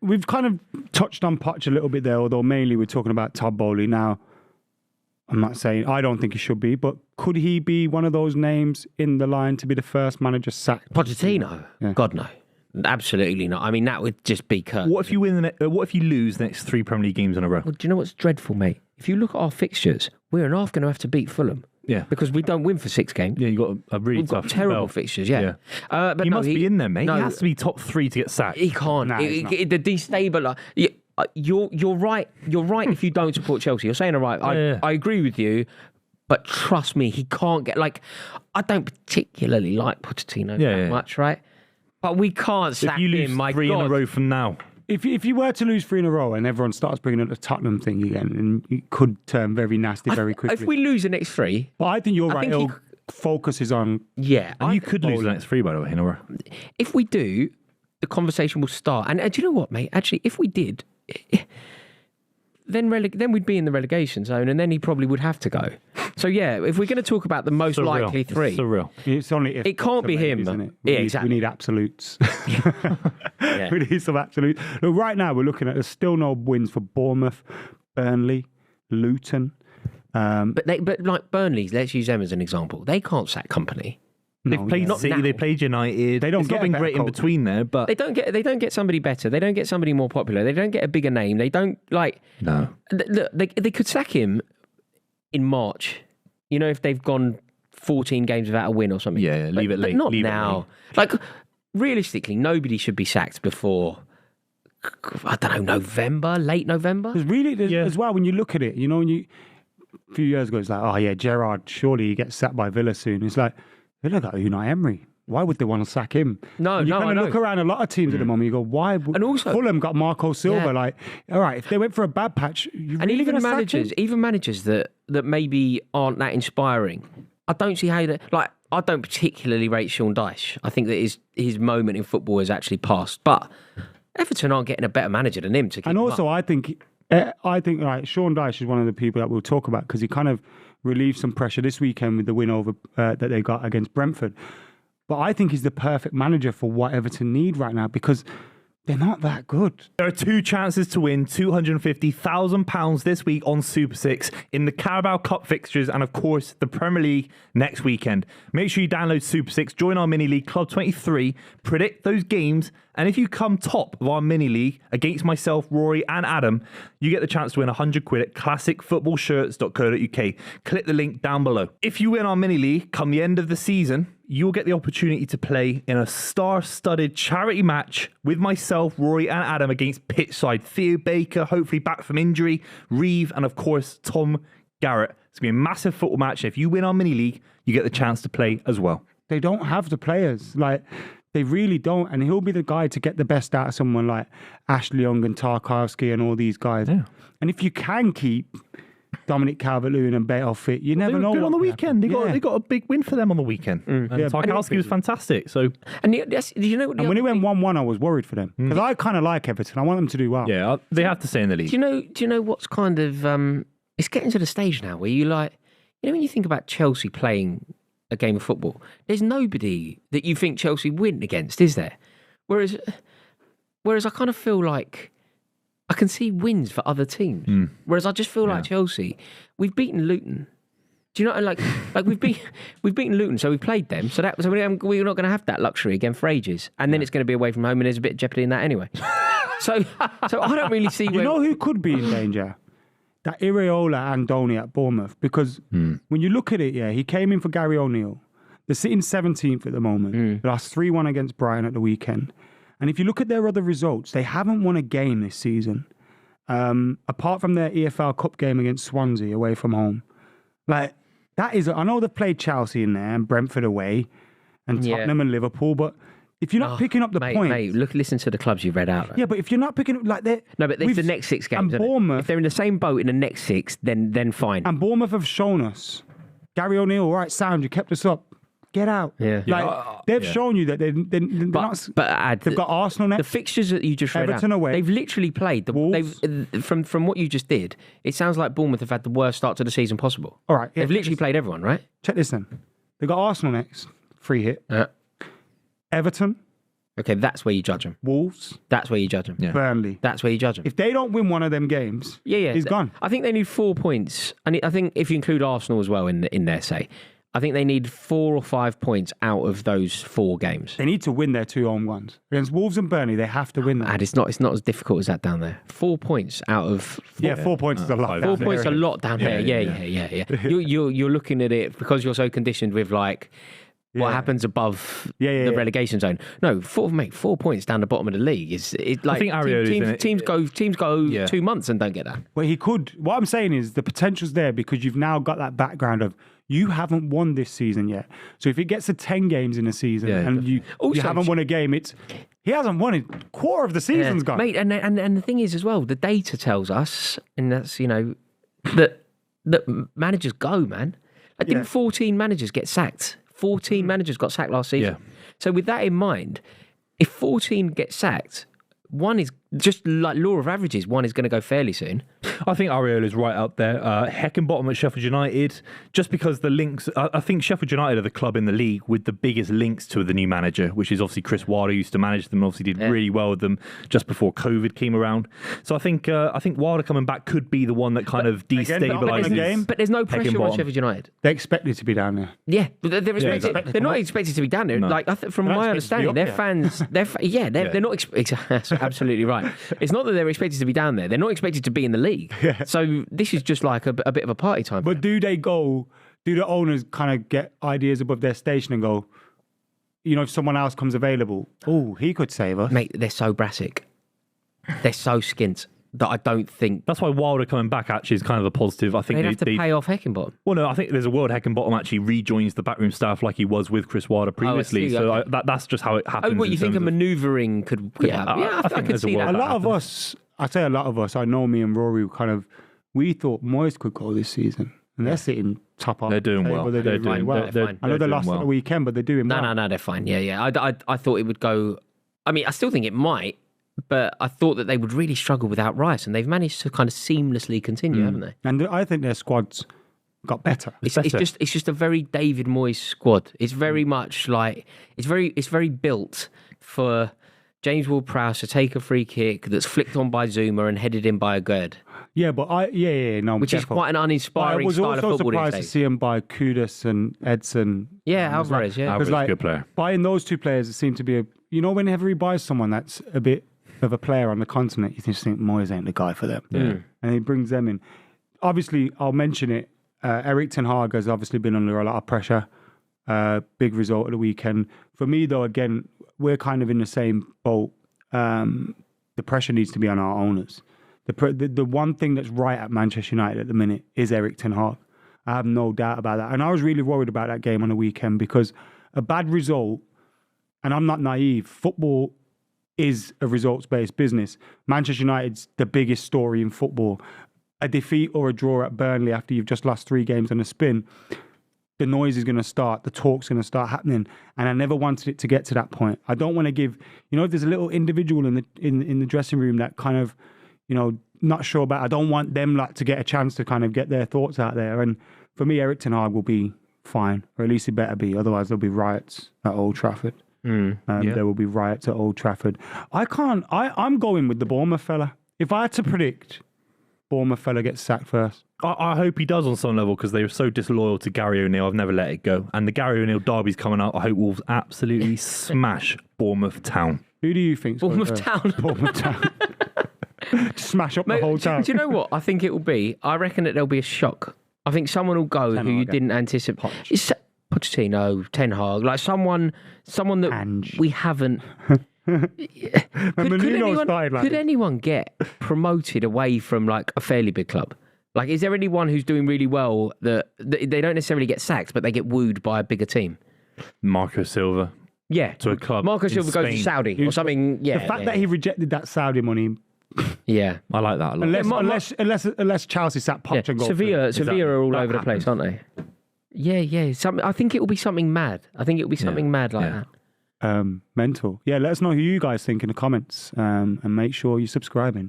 we've kind of touched on Poch a little bit there, although mainly we're talking about Todd Bowley. Now, I'm not saying I don't think he should be, but could he be one of those names in the line to be the first manager sacked? Pochettino? Yeah. God, no. Absolutely not. I mean, that would just be curtains. What if you what if you lose the next 3 Premier League games in a row? Well, do you know what's dreadful, mate? If you look at our fixtures, we're an half going to have to beat Fulham. Yeah. Because we don't win for 6 games. Yeah, you've got a really We've tough got terrible fixtures, yeah. But he must be in there, mate. He has to be top 3 to get sacked. He can't. The destabiliser. You're right. You're right if you don't support Chelsea. You're saying it right. I agree with you. But trust me, he can't get... I don't particularly like Pochettino that much, right? But we can't sack him, if you lose 3 in a row from now... If you were to lose 3 in a row and everyone starts bringing up the Tottenham thing again, and it could turn very nasty very quickly. If we lose the next 3... But I think you're right. It focuses on... Yeah. And you could lose the next 3, by the way, in a row. If we do, the conversation will start. And do you know what, mate? Actually, if we did... Then we'd be in the relegation zone, and then he probably would have to go. So yeah, if we're going to talk about the most likely 3, it's surreal. It's only if it can't be him, isn't it? Exactly. We need absolutes. We need some absolutes. Look, right now, we're looking at there's still no wins for Bournemouth, Burnley, Luton. But like Burnley, let's use them as an example. They can't sack Company. They've played City, they played United. They don't get been great in between there, but they don't get somebody better. They don't get somebody more popular. They don't get a bigger name. They don't No. Look, they could sack him in March. You know, if they've gone 14 games without a win or something. Yeah, leave it late. But not now. Realistically, nobody should be sacked before. I don't know, late November. Because really, as well, when you look at it, you know, a few years ago, it's like, oh yeah, Gerrard, surely he gets sacked by Villa soon. It's like. Look at Unai Emery. Why would they want to sack him? No, you kind of look around a lot of teams at the moment. You go, why? And also, Fulham got Marco Silva. All right, if they went for a bad patch, even managers that maybe aren't that inspiring. I don't see how I don't particularly rate Sean Dyche. I think that his moment in football has actually passed. But Everton aren't getting a better manager than him to keep. And also, I think Sean Dyche is one of the people that we'll talk about because he kind of relieved some pressure this weekend with the win over that they got against Brentford. But I think he's the perfect manager for what Everton need right now because they're not that good. There are 2 chances to win £250,000 this week on Super 6 in the Carabao Cup fixtures and, of course, the Premier League next weekend. Make sure you download Super 6, join our mini league, Club 23, predict those games, and if you come top of our mini league against myself, Rory, and Adam, you get the chance to win £100 at classicfootballshirts.co.uk. Click the link down below. If you win our mini league come the end of the season, you'll get the opportunity to play in a star-studded charity match with myself, Rory, and Adam against pitchside Theo Baker, hopefully back from injury, Reeve, and of course, Tom Garrett. It's going to be a massive football match. If you win our mini league, you get the chance to play as well. They don't have the players. They really don't. And he'll be the guy to get the best out of someone like Ashley Young and Tarkowski and all these guys. Yeah. And if you can keep Dominic Calvert-Lewin and Bale fit, you never know. Good on the weekend. They got a big win for them on the weekend. And Tarkowski was fantastic. So, and you know, when it went 1-1, I was worried for them because I kind of like Everton. I want them to do well. Yeah, they have to stay in the league. Do you know what's kind of? It's getting to the stage now where when you think about Chelsea playing a game of football, there's nobody that you think Chelsea win against, is there? Whereas I kind of feel like I can see wins for other teams. Whereas I just feel like Chelsea, we've beaten Luton. Do you know, like we've beaten Luton, so we played them. So we're not going to have that luxury again for ages. And then it's going to be away from home, and there's a bit of jeopardy in that anyway. so I don't really see. You know who could be in danger? That Iraola Andoni at Bournemouth, because when you look at it, he came in for Gary O'Neill. They're sitting 17th at the moment. They lost 3-1 against Brighton at the weekend. And if you look at their other results, they haven't won a game this season, apart from their EFL Cup game against Swansea away from home. I know they've played Chelsea in there and Brentford away and Tottenham and Liverpool, but if you're not picking up the points... listen to the clubs you read out. Yeah, but if you're not picking up... No, but it's the next 6 games. And Bournemouth... If they're in the same boat in the next 6, then fine. And Bournemouth have shown us, Gary O'Neill, all right, sound, you kept us up. Get out. Yeah. They've shown you that they're not... But they've got Arsenal next. The fixtures that you just read Everton out, away. they've literally played... From what you just did, it sounds like Bournemouth have had the worst start to the season possible. All right. They've literally played everyone, right? Check this then. They've got Arsenal next. Free hit. Everton. Okay, that's where you judge them. Wolves, That's where you judge them. Yeah. Burnley. That's where you judge them. If they don't win one of them games, he's gone. I think they need 4 points. And I think if you include Arsenal as well in there, say, I think they need 4 or 5 points out of those 4 games. They need to win their 2 home ones. Against Wolves and Burnley, they have to win that. And it's not as difficult as that down there. 4 points out of 4 points is a lot. 4 points is a lot down there. Yeah. You're looking at it because you're so conditioned with like what happens above the relegation zone. No, 4 points down the bottom of the league is like I think teams go 2 months and don't get that. Well, he could. What I'm saying is the potential's there because you've now got that background of you haven't won this season yet. So if it gets to 10 games in a season and you haven't won a game, he hasn't won it. Quarter of the season's gone. Mate, and the thing is as well, the data tells us, and that's, that managers go, man. Like, didn't 14 managers get sacked? 14 managers got sacked last season. Yeah. So with that in mind, if 14 get sacked, one is just like law of averages, one is going to go fairly soon. I think Areola's right up there. Heckingbottom at Sheffield United, just because the links. I think Sheffield United are the club in the league with the biggest links to the new manager, which is obviously Chris Wilder, used to manage them. Obviously, did really well with them just before COVID came around. So I think Wilder coming back could be the one that kind of destabilises. game. But there's no pressure on Sheffield United. They expected to be down there. Yeah, they're not expected to be down there. No. Like from my understanding, their fans, they're not. That's absolutely right. It's not that they're expected to be down there. They're not expected to be in the league. Yeah. So this is just like a bit of a party time. But do the owners kind of get ideas above their station and go, if someone else comes available, he could save us? Mate, they're so brassic. They're so skint that I don't think... That's why Wilder coming back actually is kind of a positive. I think they'd have to pay off Heckingbottom. Well, no, I think there's a world Heckingbottom actually rejoins the backroom staff like he was with Chris Wilder previously. That's just how it happens. Oh, what, you think a manoeuvring could happen? Yeah, I could see that. A lot of us, I know me and Rory we thought Moyes could go this season. And they're sitting top up. They're doing well. They're doing really well. I know they lost at the weekend, but they're doing well. No, they're fine. Yeah. I thought it would go... I mean, I still think it might, but I thought that they would really struggle without Rice, and they've managed to kind of seamlessly continue, haven't they? And I think their squad's got better. It's just a very David Moyes squad. It's very much like it's very built for James Ward-Prowse to take a free kick that's flicked on by Zuma and headed in by a Gerd. Yeah, but which is quite an uninspiring style of football. I was also surprised to see him by Kudus and Edson. Yeah, Alvarez. Yeah, Alvarez is a good player. Buying those two players, it seemed to be whenever he buys someone that's a bit of a player on the continent, you just think Moyes ain't the guy for them. Yeah. And he brings them in. Obviously, I'll mention it. Erik ten Hag has obviously been under a lot of pressure. Big result of the weekend. For me, though, again, we're kind of in the same boat. The pressure needs to be on our owners. The one thing that's right at Manchester United at the minute is Erik ten Hag. I have no doubt about that. And I was really worried about that game on the weekend because a bad result, and I'm not naive, football is a results-based business. Manchester United's the biggest story in football. A defeat or a draw at Burnley after you've just lost 3 games on a spin, the noise is going to start, the talk's going to start happening, and I never wanted it to get to that point. I don't want to give, if there's a little individual in the dressing room that kind of, not sure about, I don't want them to get a chance to kind of get their thoughts out there. And for me, Erik ten Hag will be fine, or at least he better be. Otherwise, there'll be riots at Old Trafford. There will be riots at Old Trafford. I'm going with the Bournemouth fella. If I had to predict, Bournemouth fella gets sacked first. I hope he does on some level because they were so disloyal to Gary O'Neill. I've never let it go. And the Gary O'Neill derby's coming up. I hope Wolves absolutely smash Bournemouth Town. Who do you think? Bournemouth Town. Bournemouth Town. Smash up the whole town. Do you know what I think it will be? I reckon that there'll be a shock. I think someone will go who you didn't anticipate. Pochettino, Ten Hag, like someone that we haven't. Could anyone get promoted away from like a fairly big club? Like, is there anyone who's doing really well that they don't necessarily get sacked, but they get wooed by a bigger team? Marco Silva. Yeah, to a club. Marco Silva goes to Saudi or something. Yeah, the fact that he rejected that Saudi money. Yeah, I like that a lot. Unless Chelsea sat Poch and got Sevilla are all over the place, aren't they? Yeah. I think it will be something mad. I think it will be something mad like that. Mental. Yeah, let us know who you guys think in the comments, and make sure you're subscribing.